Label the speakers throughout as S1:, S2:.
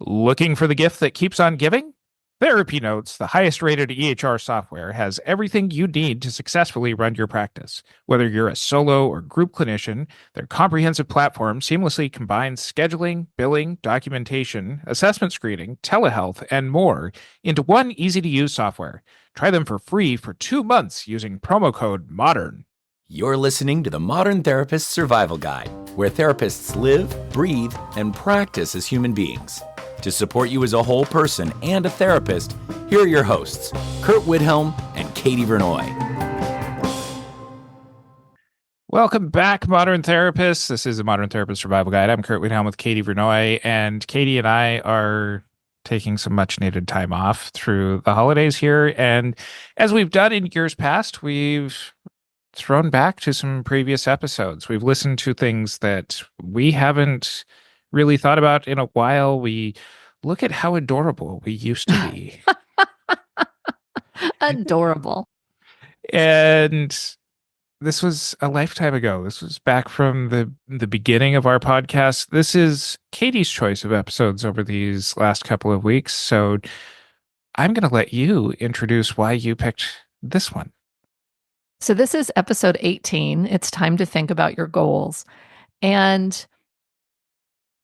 S1: Looking for the gift that keeps on giving? Therapy Notes, the highest rated EHR software, has everything you need to successfully run your practice. Whether you're a solo or group clinician, their comprehensive platform seamlessly combines scheduling, billing, documentation, assessment screening, telehealth, and more into one easy to use software. Try them for free for 2 months using promo code MODERN.
S2: You're listening to the Modern Therapist Survival Guide, where therapists live, breathe, and practice as human beings. To support you as a whole person and a therapist, here are your hosts, Kurt Widhelm and Katie Vernoy.
S1: Welcome back, Modern Therapists. This is the Modern Therapist Survival Guide. I'm Kurt Widhelm with Katie Vernoy, and Katie and I are taking some much-needed time off through the holidays here. And as we've done in years past, we've thrown back to some previous episodes. We've listened to things that we haven't really thought about in a while. We look at how adorable we used to be.
S3: Adorable.
S1: And this was a lifetime ago. This was back from the beginning of our podcast. This is Katie's choice of episodes over these last couple of weeks. So I'm going to let you introduce why you picked this one.
S3: So this is episode 18. It's time to think about your goals. And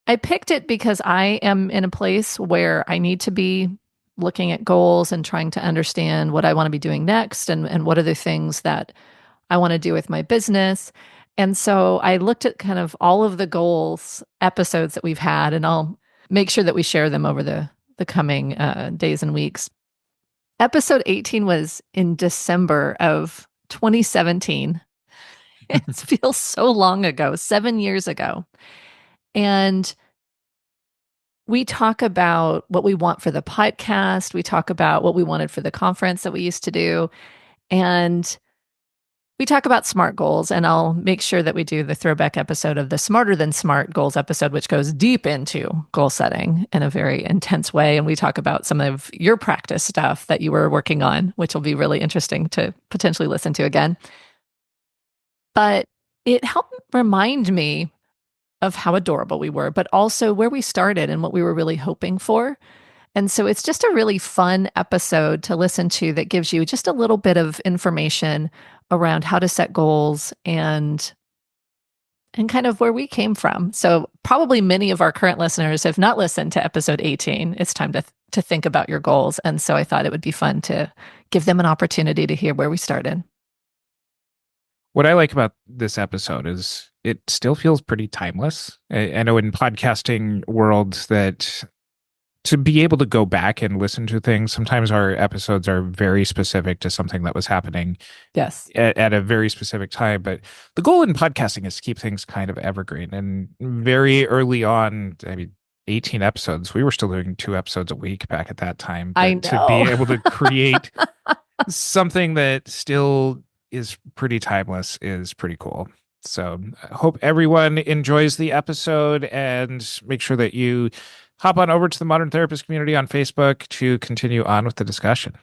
S3: I picked it because I am in a place where I need to be looking at goals and trying to understand what I want to be doing next and what are the things that I want to do with my business. And so I looked at kind of all of the goals episodes that we've had, and I'll make sure that we share them over the coming days and weeks. Episode 18 was in December of 2017. It feels so long ago, 7 years ago. And we talk about what we want for the podcast. We talk about what we wanted for the conference that we used to do. And we talk about SMART goals. And I'll make sure that we do the throwback episode of the Smarter Than Smart Goals episode, which goes deep into goal setting in a very intense way. And we talk about some of your practice stuff that you were working on, which will be really interesting to potentially listen to again. But it helped remind me of how adorable we were, but also where we started and what we were really hoping for. And so it's just a really fun episode to listen to that gives you just a little bit of information around how to set goals and kind of where we came from. So probably many of our current listeners have not listened to episode 18. It's time to think about your goals. And so I thought it would be fun to give them an opportunity to hear where we started.
S1: What I like about this episode is it still feels pretty timeless. I know in podcasting worlds that to be able to go back and listen to things, sometimes our episodes are very specific to something that was happening
S3: Yes.
S1: at a very specific time. But the goal in podcasting is to keep things kind of evergreen. And very early on, 18 episodes, we were still doing 2 episodes a week back at that time. But
S3: I know.
S1: to be able to create something that still is pretty timeless is pretty cool. So I hope everyone enjoys the episode, and make sure that you hop on over to the Modern Therapist community on Facebook to continue on with the discussion.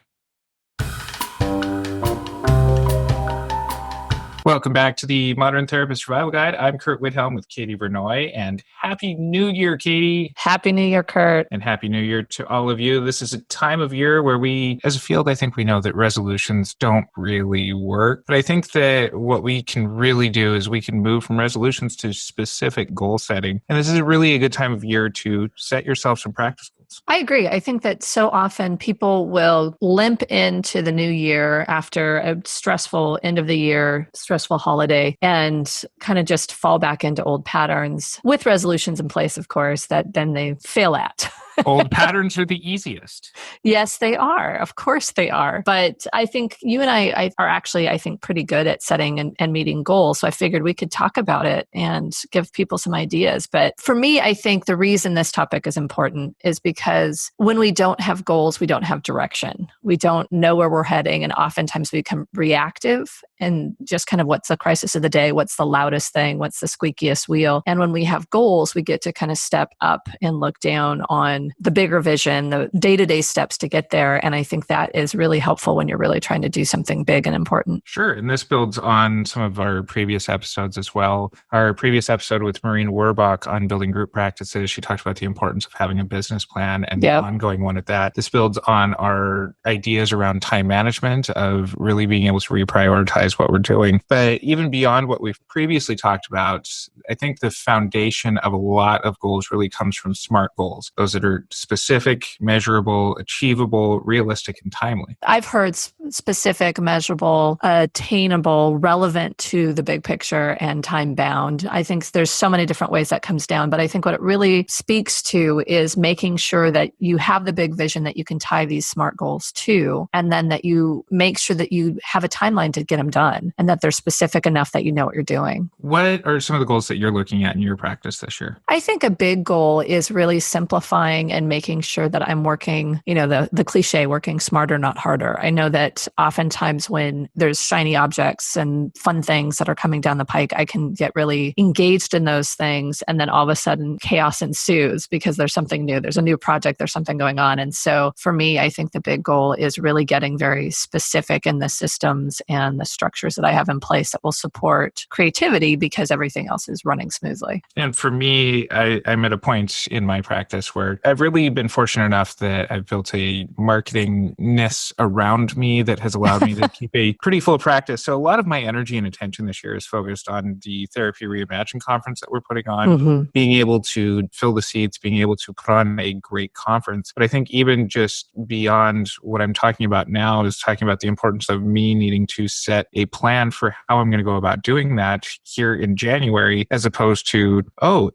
S1: Welcome back to the Modern Therapist Survival Guide. I'm Kurt Widhelm with Katie Vernoy, and Happy New Year, Katie.
S3: Happy New Year, Kurt.
S1: And Happy New Year to all of you. This is a time of year where we, as a field, I think we know that resolutions don't really work. But I think that what we can really do is we can move from resolutions to specific goal setting. And this is really a good time of year to set yourself some practice goals.
S3: I agree. I think that so often people will limp into the new year after a stressful end of the year, stressful holiday, and kind of just fall back into old patterns with resolutions in place, of course, that then they fail at.
S1: Old patterns are the easiest.
S3: Yes, they are. Of course they are. But I think you and I are actually, I think, pretty good at setting and meeting goals. So I figured we could talk about it and give people some ideas. But for me, I think the reason this topic is important is because when we don't have goals, we don't have direction. We don't know where we're heading. And oftentimes we become reactive and just kind of what's the crisis of the day, what's the loudest thing, what's the squeakiest wheel. And when we have goals, we get to kind of step up and look down on the bigger vision, the day-to-day steps to get there. And I think that is really helpful when you're really trying to do something big and important.
S1: Sure. And this builds on some of our previous episodes as well. Our previous episode with Maureen Werbach on building group practices, she talked about the importance of having a business plan and the ongoing one at that. This builds on our ideas around time management, of really being able to reprioritize what we're doing. But even beyond what we've previously talked about, I think the foundation of a lot of goals really comes from SMART goals, those that are specific, measurable, achievable, realistic, and timely.
S3: I've heard specific, measurable, attainable, relevant to the big picture, and time bound. I think there's so many different ways that comes down, but I think what it really speaks to is making sure that you have the big vision that you can tie these SMART goals to, and then that you make sure that you have a timeline to get them done and that they're specific enough that you know what you're doing.
S1: What are some of the goals that you're looking at in your practice this year?
S3: I think a big goal is really simplifying and making sure that I'm working, the cliche, working smarter, not harder. I know that oftentimes when there's shiny objects and fun things that are coming down the pike, I can get really engaged in those things. And then all of a sudden chaos ensues because there's something new. There's a new project, there's something going on. And so for me, I think the big goal is really getting very specific in the systems and the structures that I have in place that will support creativity because everything else is running smoothly.
S1: And for me, I'm at a point in my practice where I've really been fortunate enough that I've built a marketing-ness around me that has allowed me to keep a pretty full practice. So a lot of my energy and attention this year is focused on the Therapy Reimagined conference that we're putting on, being able to fill the seats, being able to put on a great conference. But I think even just beyond what I'm talking about now is talking about the importance of me needing to set a plan for how I'm going to go about doing that here in January, as opposed to,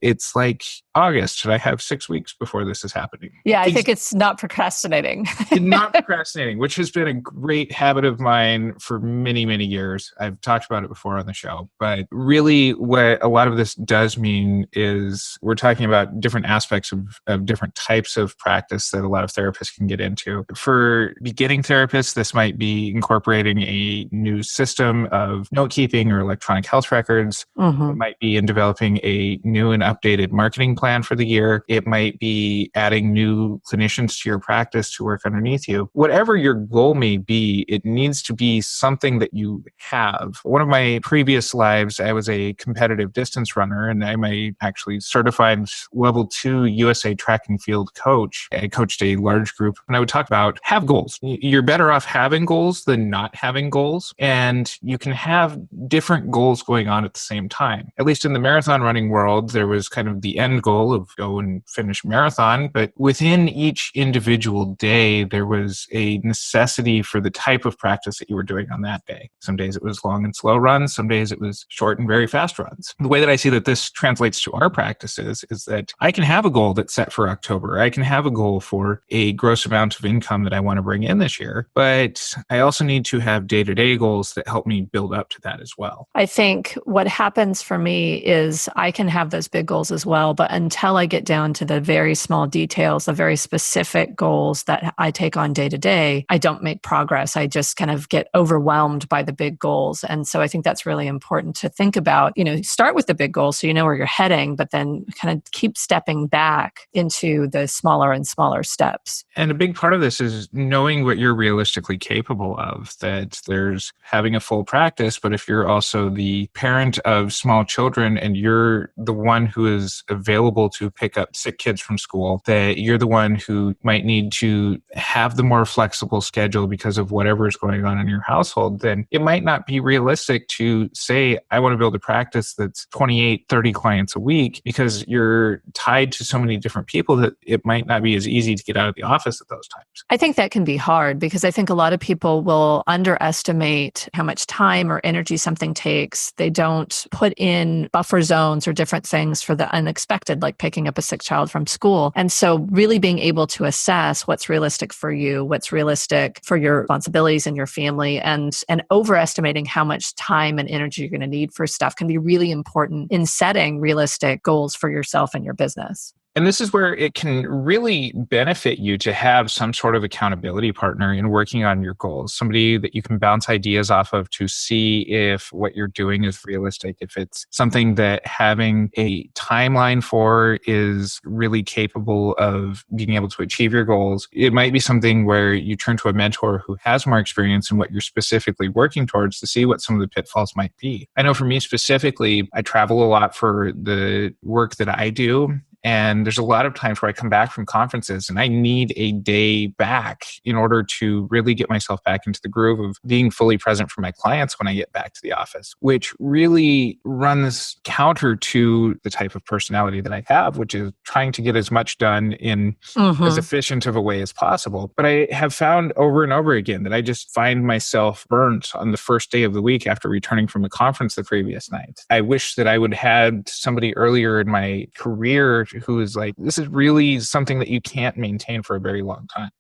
S1: it's like August and I have 6 weeks before this is happening.
S3: Yeah, I think it's not procrastinating.
S1: Not procrastinating, which has been a great habit of mine for many, many years. I've talked about it before on the show, but really what a lot of this does mean is we're talking about different aspects of different types of practice that a lot of therapists can get into. For beginning therapists, this might be incorporating a new system of note-keeping or electronic health records. It might be in developing a new and updated marketing plan for the year. It might be adding new clinicians to your practice to work underneath you. Whatever your goal may be, it needs to be something that you have. One of my previous lives, I was a competitive distance runner, and I'm a actually certified level 2 USA track and field coach. I coached a large group, and I would talk about have goals. You're better off having goals than not having goals, and you can have different goals going on at the same time. At least in the marathon running world, there was kind of the end goal of go and finish marathon, but within each individual day, there was a necessity for the type of practice that you were doing on that day. Some days it was long and slow runs. Some days it was short and very fast runs. The way that I see that this translates to our practices is that I can have a goal that's set for October. I can have a goal for a gross amount of income that I want to bring in this year, but I also need to have day-to-day goals that help me build up to that as well.
S3: I think what happens for me is I can have those big goals as well, but until I get down to the very small details, the very specific goals that I take on day to day, I don't make progress. I just kind of get overwhelmed by the big goals. And so I think that's really important to think about. Start with the big goals so you know where you're heading, but then kind of keep stepping back into the smaller and smaller steps.
S1: And a big part of this is knowing what you're realistically capable of, that there's having a full practice, but if you're also the parent of small children and you're the one who is available to pick up sick kids from school, that you're the one who might need to have the more flexible schedule because of whatever is going on in your household, then it might not be realistic to say, I want to build a practice that's 28, 30 clients a week, because you're tied to so many different people that it might not be as easy to get out of the office at those times.
S3: I think that can be hard because I think a lot of people will underestimate how much time or energy something takes. They don't put in buffer zones or different things for the unexpected, like picking up a sick child from school. And so really being able to assess what's realistic for you, what's realistic for your responsibilities and your family, and overestimating how much time and energy you're going to need for stuff can be really important in setting realistic goals for yourself and your business.
S1: And this is where it can really benefit you to have some sort of accountability partner in working on your goals, somebody that you can bounce ideas off of to see if what you're doing is realistic, if it's something that having a timeline for is really capable of being able to achieve your goals. It might be something where you turn to a mentor who has more experience in what you're specifically working towards to see what some of the pitfalls might be. I know for me specifically, I travel a lot for the work that I do. And there's a lot of times where I come back from conferences and I need a day back in order to really get myself back into the groove of being fully present for my clients when I get back to the office, which really runs counter to the type of personality that I have, which is trying to get as much done in as efficient of a way as possible. But I have found over and over again that I just find myself burnt on the first day of the week after returning from a conference the previous night. I wish that I would have had somebody earlier in my career who is like, this is really something that you can't maintain for a very long time.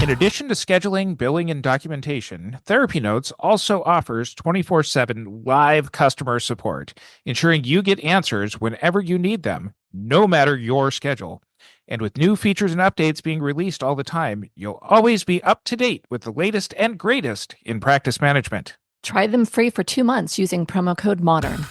S1: In addition to scheduling, billing, and documentation, Therapy Notes also offers 24/7 live customer support, ensuring you get answers whenever you need them, no matter your schedule. And with new features and updates being released all the time, you'll always be up to date with the latest and greatest in practice management.
S3: Try them free for 2 months using promo code MODERN.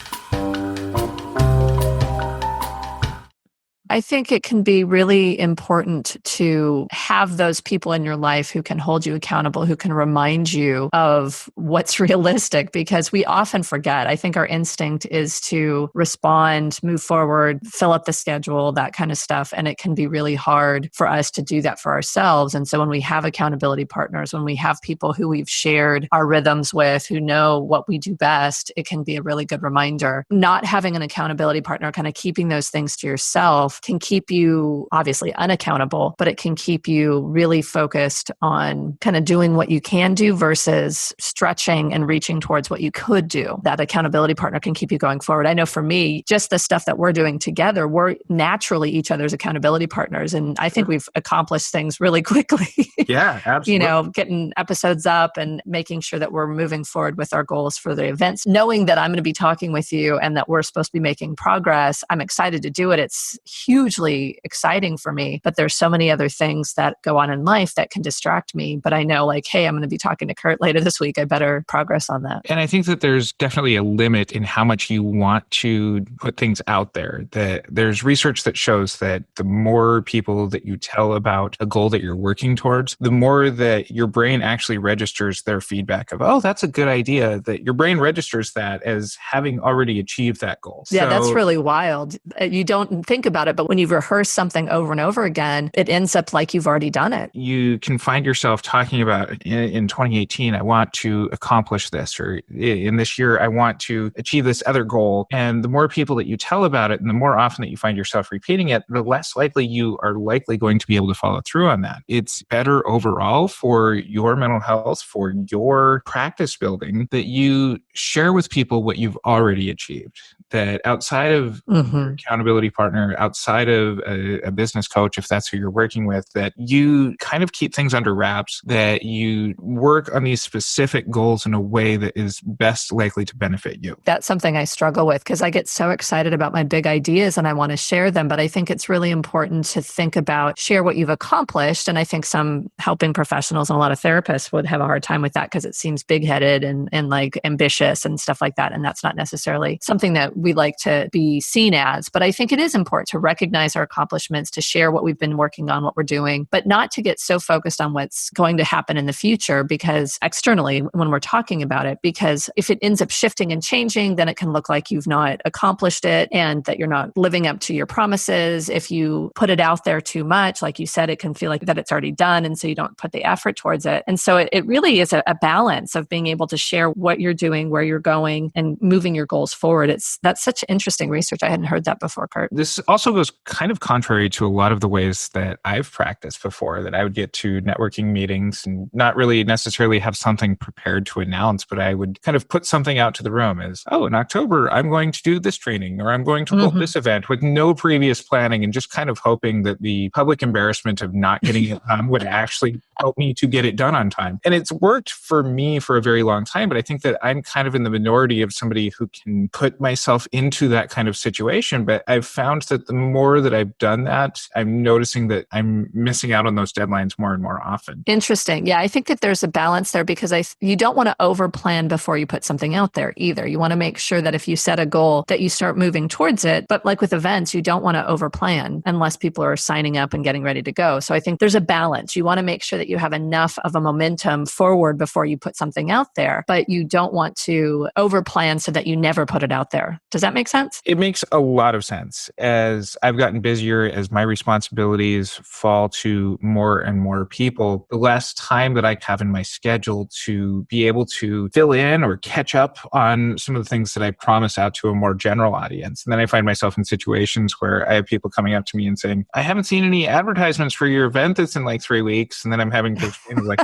S3: I think it can be really important to have those people in your life who can hold you accountable, who can remind you of what's realistic, because we often forget. I think our instinct is to respond, move forward, fill up the schedule, that kind of stuff. And it can be really hard for us to do that for ourselves. And so when we have accountability partners, when we have people who we've shared our rhythms with, who know what we do best, it can be a really good reminder. Not having an accountability partner, kind of keeping those things to yourself, can keep you obviously unaccountable, but it can keep you really focused on kind of doing what you can do versus stretching and reaching towards what you could do. That accountability partner can keep you going forward. I know for me, just the stuff that we're doing together, we're naturally each other's accountability partners. And I think we've accomplished things really quickly.
S1: Yeah, absolutely.
S3: Getting episodes up and making sure that we're moving forward with our goals for the events, knowing that I'm going to be talking with you and that we're supposed to be making progress. I'm excited to do it. It's hugely exciting for me, but there's so many other things that go on in life that can distract me. But I know hey, I'm going to be talking to Kurt later this week. I better progress on that.
S1: And I think that there's definitely a limit in how much you want to put things out there. That there's research that shows that the more people that you tell about a goal that you're working towards, the more that your brain actually registers their feedback of, oh, that's a good idea, that your brain registers that as having already achieved that goal.
S3: Yeah, that's really wild. You don't think about it, but when you've rehearsed something over and over again, it ends up like you've already done it.
S1: You can find yourself talking about in 2018, I want to accomplish this, or in this year, I want to achieve this other goal. And the more people that you tell about it, and the more often that you find yourself repeating it, the less likely you are likely going to be able to follow through on that. It's better overall for your mental health, for your practice building, that you share with people what you've already achieved. That outside of your accountability partner, outside of a business coach, if that's who you're working with, that you kind of keep things under wraps, that you work on these specific goals in a way that is best likely to benefit you.
S3: That's something I struggle with because I get so excited about my big ideas and I want to share them. But I think it's really important to think about, share what you've accomplished. And I think some helping professionals and a lot of therapists would have a hard time with that because it seems big-headed and like ambitious and stuff like that. And that's not necessarily something that we like to be seen as. But I think it is important to recognize our accomplishments, to share what we've been working on, what we're doing, but not to get so focused on what's going to happen in the future because externally when we're talking about it, because if it ends up shifting and changing, then it can look like you've not accomplished it and that you're not living up to your promises. If you put it out there too much, like you said, it can feel like that it's already done. And so you don't put the effort towards it. And so it really is a balance of being able to share what you're doing, where you're going and moving your goals forward. That's such interesting research. I hadn't heard that before, Kurt.
S1: This also goes kind of contrary to a lot of the ways that I've practiced before, that I would get to networking meetings and not really necessarily have something prepared to announce, but I would kind of put something out to the room as, oh, in October, I'm going to do this training or I'm going to hold this event with no previous planning and just kind of hoping that the public embarrassment of not getting it done would actually help me to get it done on time. And it's worked for me for a very long time, but I think that I'm kind of in the minority of somebody who can put myself myself into that kind of situation. But I've found that the more that I've done that, I'm noticing that I'm missing out on those deadlines more and more often.
S3: Interesting. Yeah, I think that there's a balance there because you don't want to overplan before you put something out there either. You want to make sure that if you set a goal that you start moving towards it. But like with events, you don't want to overplan unless people are signing up and getting ready to go. So I think there's a balance. You want to make sure that you have enough of a momentum forward before you put something out there, but you don't want to overplan so that you never put it out there. Does that make sense?
S1: It makes a lot of sense. As I've gotten busier, as my responsibilities fall to more and more people, the less time that I have in my schedule to be able to fill in or catch up on some of the things that I promise out to a more general audience. And then I find myself in situations where I have people coming up to me and saying, I haven't seen any advertisements for your event that's in like 3 weeks. And then I'm having to explain like,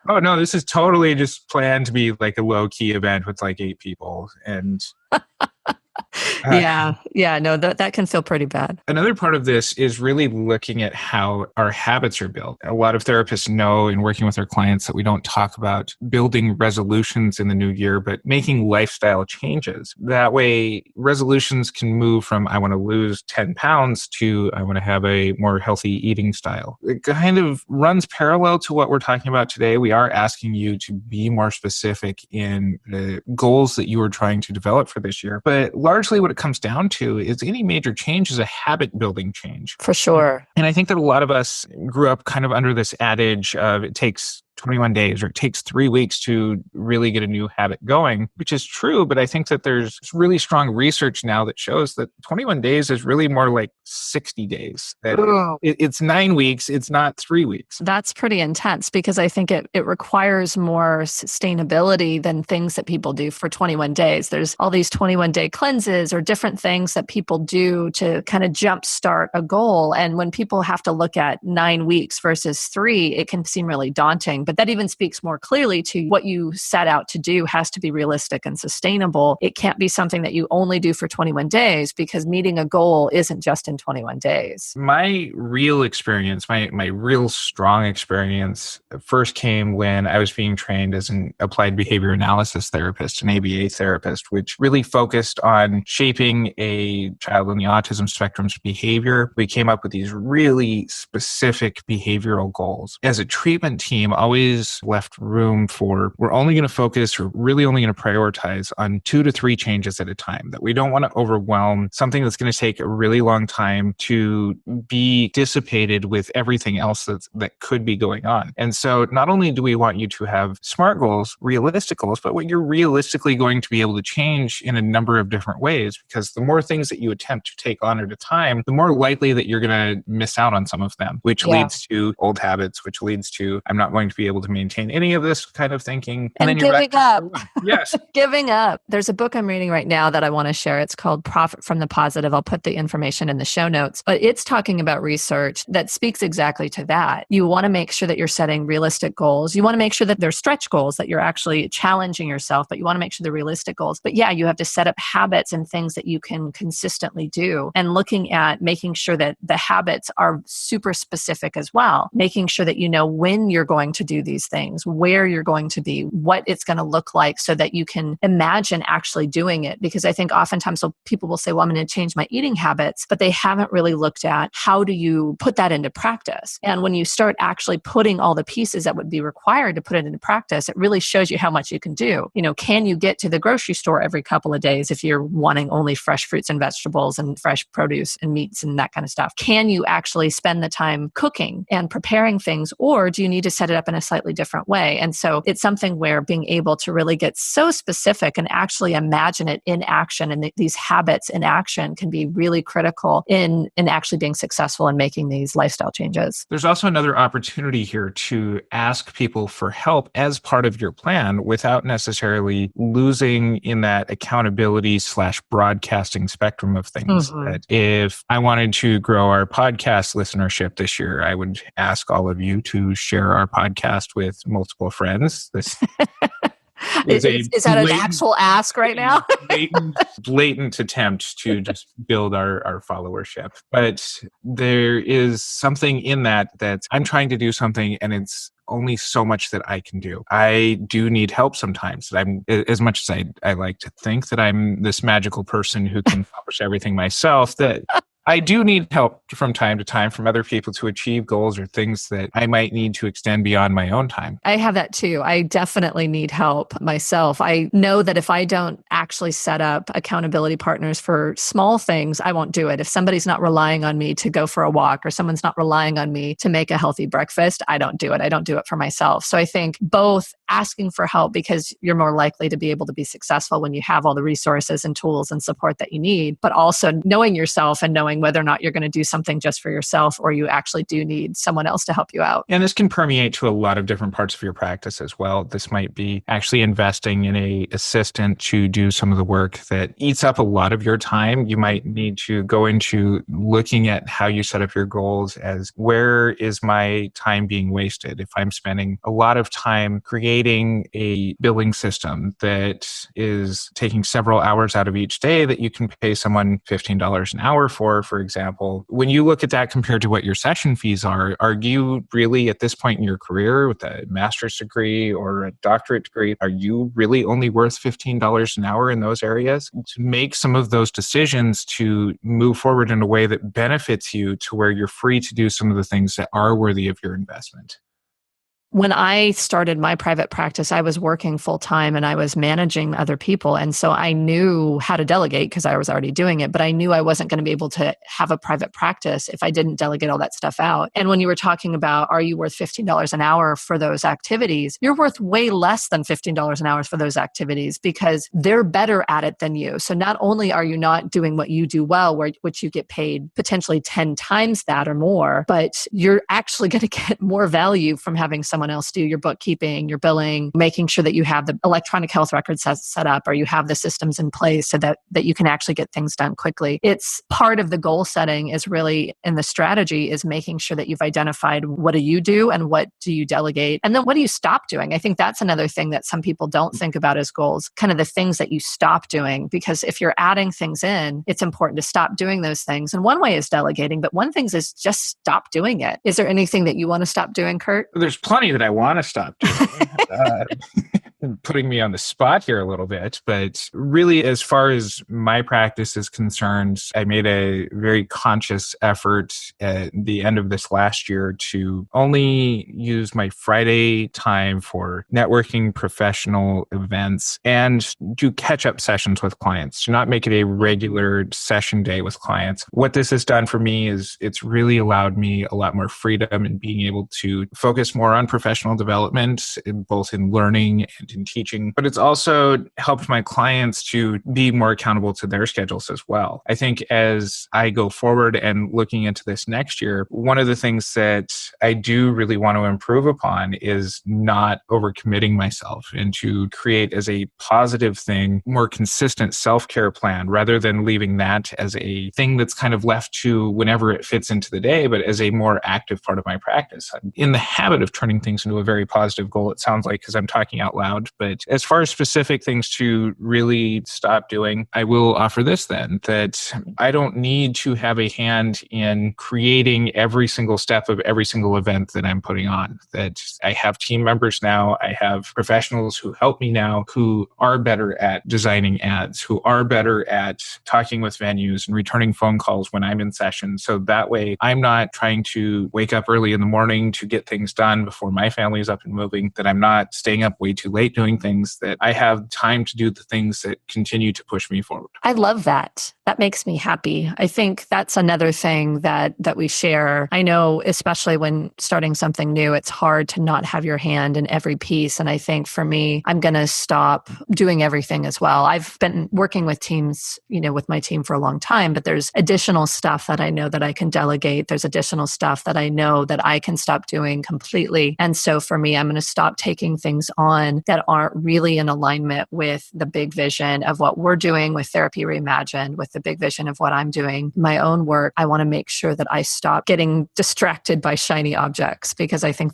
S1: oh no, this is totally just planned to be like a low key event with like 8 people. And
S3: no, that can feel pretty bad.
S1: Another part of this is really looking at how our habits are built. A lot of therapists know in working with their clients that we don't talk about building resolutions in the new year, but making lifestyle changes. That way, resolutions can move from I want to lose 10 pounds to I want to have a more healthy eating style. It kind of runs parallel to what we're talking about today. We are asking you to be more specific in the goals that you are trying to develop for this year. But largely what it comes down to is any major change is a habit building change.
S3: For sure.
S1: And I think that a lot of us grew up kind of under this adage of it takes 21 days or it takes 3 weeks to really get a new habit going, which is true. But I think that there's really strong research now that shows that 21 days is really more like 60 days. That it's 9 weeks. It's not 3 weeks.
S3: That's pretty intense because I think it requires more sustainability than things that people do for 21 days. There's all these 21-day cleanses or different things that people do to kind of jumpstart a goal. And when people have to look at 9 weeks versus 3, it can seem really daunting. But that even speaks more clearly to what you set out to do has to be realistic and sustainable. It can't be something that you only do for 21 days because meeting a goal isn't just in 21 days.
S1: My real experience, my real strong experience first came when I was being trained as an applied behavior analysis therapist, an ABA therapist, which really focused on shaping a child on the autism spectrum's behavior. We came up with these really specific behavioral goals. As a treatment team, always left room for, we're only going to focus or really only going to prioritize on 2 to 3 changes at a time, that we don't want to overwhelm something that's going to take a really long time to be dissipated with everything else that could be going on. And so not only do we want you to have SMART goals, realistic goals, but what you're realistically going to be able to change in a number of different ways, because the more things that you attempt to take on at a time, the more likely that you're going to miss out on some of them, which leads to old habits, which leads to, I'm not going to be able to maintain any of this kind of thinking.
S3: And then giving up.
S1: Yes.
S3: Giving up. There's a book I'm reading right now that I want to share. It's called Profit from the Positive. I'll put the information in the show notes, but it's talking about research that speaks exactly to that. You want to make sure that you're setting realistic goals. You want to make sure that they're stretch goals, that you're actually challenging yourself, but you want to make sure they're realistic goals. But yeah, you have to set up habits and things that you can consistently do, and looking at making sure that the habits are super specific as well, making sure that you know when you're going to do these things, where you're going to be, what it's going to look like, so that you can imagine actually doing it. Because I think oftentimes people will say, well, I'm going to change my eating habits, but they haven't really looked at how do you put that into practice. And when you start actually putting all the pieces that would be required to put it into practice, it really shows you how much you can do. You know, can you get to the grocery store every couple of days if you're wanting only fresh fruits and vegetables and fresh produce and meats and that kind of stuff? Can you actually spend the time cooking and preparing things, or do you need to set it up in a slightly different way? And so it's something where being able to really get so specific and actually imagine it in action, and these habits in action, can be really critical in actually being successful in making these lifestyle changes.
S1: There's also another opportunity here to ask people for help as part of your plan without necessarily losing in that accountability / broadcasting spectrum of things.
S3: Mm-hmm.
S1: That if I wanted to grow our podcast listenership this year, I would ask all of you to share our podcast with multiple friends. This
S3: is that an actual ask right now?
S1: blatant attempt to just build our followership. But there is something in that I'm trying to do something and it's only so much that I can do. I do need help sometimes. I'm, as much as I like to think that I'm this magical person who can accomplish everything myself, that I do need help from time to time from other people to achieve goals or things that I might need to extend beyond my own time.
S3: I have that too. I definitely need help myself. I know that if I don't actually set up accountability partners for small things, I won't do it. If somebody's not relying on me to go for a walk or someone's not relying on me to make a healthy breakfast, I don't do it. I don't do it for myself. So I think both asking for help, because you're more likely to be able to be successful when you have all the resources and tools and support that you need, but also knowing yourself and knowing whether or not you're going to do something just for yourself or you actually do need someone else to help you out.
S1: And this can permeate to a lot of different parts of your practice as well. This might be actually investing in an assistant to do some of the work that eats up a lot of your time. You might need to go into looking at how you set up your goals as, where is my time being wasted? If I'm spending a lot of time creating a billing system that is taking several hours out of each day that you can pay someone $15 an hour for example, when you look at that compared to what your session fees are you really at this point in your career with a master's degree or a doctorate degree, are you really only worth $15 an hour in those areas? To make some of those decisions to move forward in a way that benefits you to where you're free to do some of the things that are worthy of your investment.
S3: When I started my private practice, I was working full time and I was managing other people. And so I knew how to delegate because I was already doing it, but I knew I wasn't going to be able to have a private practice if I didn't delegate all that stuff out. And when you were talking about, are you worth $15 an hour for those activities? You're worth way less than $15 an hour for those activities because they're better at it than you. So not only are you not doing what you do well, which you get paid potentially 10 times that or more, but you're actually going to get more value from having someone else do your bookkeeping, your billing, making sure that you have the electronic health records set up or you have the systems in place so that you can actually get things done quickly. It's part of the goal setting is really, and the strategy is making sure that you've identified what do you do and what do you delegate? And then what do you stop doing? I think that's another thing that some people don't think about as goals, kind of the things that you stop doing. Because if you're adding things in, it's important to stop doing those things. And one way is delegating, but one thing is just stop doing it. Is there anything that you want to stop doing, Kurt?
S1: There's plenty that I want to stop doing. Putting me on the spot here a little bit, but really, as far as my practice is concerned, I made a very conscious effort at the end of this last year to only use my Friday time for networking, professional events, and do catch-up sessions with clients, to not make it a regular session day with clients. What this has done for me is it's really allowed me a lot more freedom in being able to focus more on professional development, both in learning and in teaching, but it's also helped my clients to be more accountable to their schedules as well. I think as I go forward and looking into this next year, one of the things that I do really want to improve upon is not overcommitting myself and to create as a positive thing, more consistent self-care plan rather than leaving that as a thing that's kind of left to whenever it fits into the day, but as a more active part of my practice. I'm in the habit of turning things into a very positive goal, it sounds like, because I'm talking out loud. But as far as specific things to really stop doing, I will offer this then, that I don't need to have a hand in creating every single step of every single event that I'm putting on. That I have team members now, I have professionals who help me now who are better at designing ads, who are better at talking with venues and returning phone calls when I'm in session. So that way I'm not trying to wake up early in the morning to get things done before my family is up and moving, that I'm not staying up way too late doing things, that I have time to do the things that continue to push me forward.
S3: I love that. That makes me happy. I think that's another thing that we share. I know, especially when starting something new, it's hard to not have your hand in every piece. And I think for me, I'm going to stop doing everything as well. I've been working with teams, with my team for a long time, but there's additional stuff that I know that I can delegate. There's additional stuff that I know that I can stop doing completely. And so for me, I'm going to stop taking things on that aren't really in alignment with the big vision of what we're doing with Therapy Reimagined, with the big vision of what I'm doing, my own work. I want to make sure that I stop getting distracted by shiny objects, because I think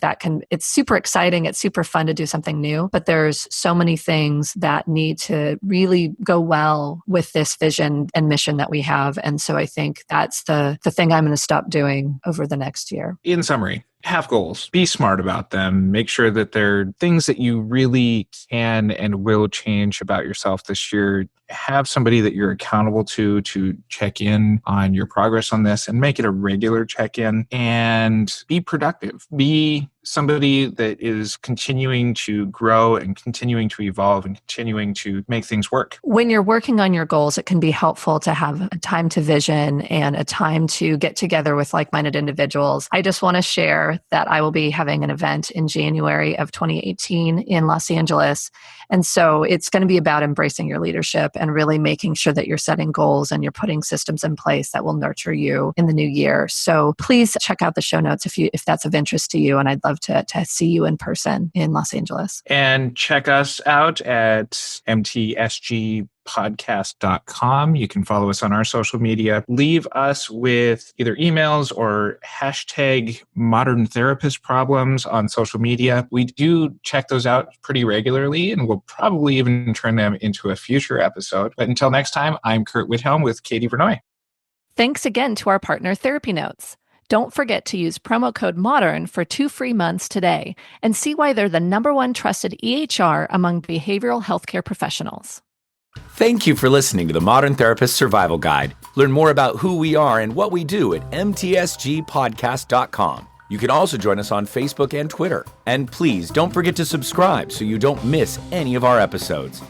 S3: it's super exciting. It's super fun to do something new, but there's so many things that need to really go well with this vision and mission that we have. And so I think that's the thing I'm going to stop doing over the next year.
S1: In summary, have goals, be smart about them, make sure that they're things that you really can and will change about yourself this year. Have somebody that you're accountable to check in on your progress on this and make it a regular check-in, and be productive. Be somebody that is continuing to grow and continuing to evolve and continuing to make things work.
S3: When you're working on your goals, it can be helpful to have a time to vision and a time to get together with like-minded individuals. I just want to share that I will be having an event in January of 2018 in Los Angeles. And so it's going to be about embracing your leadership and really making sure that you're setting goals and you're putting systems in place that will nurture you in the new year. So please check out the show notes if that's of interest to you. And I'd love to see you in person in Los Angeles.
S1: And check us out at mtsgpodcast.com. You can follow us on our social media. Leave us with either emails or hashtag modern therapist problems on social media. We do check those out pretty regularly, and we'll probably even turn them into a future episode. But until next time, I'm Kurt Whithelm with Katie Vernoy.
S3: Thanks again to our partner, Therapy Notes. Don't forget to use promo code MODERN for 2 free months today and see why they're the #1 trusted EHR among behavioral healthcare professionals.
S2: Thank you for listening to the Modern Therapist Survival Guide. Learn more about who we are and what we do at mtsgpodcast.com. You can also join us on Facebook and Twitter. And please don't forget to subscribe so you don't miss any of our episodes.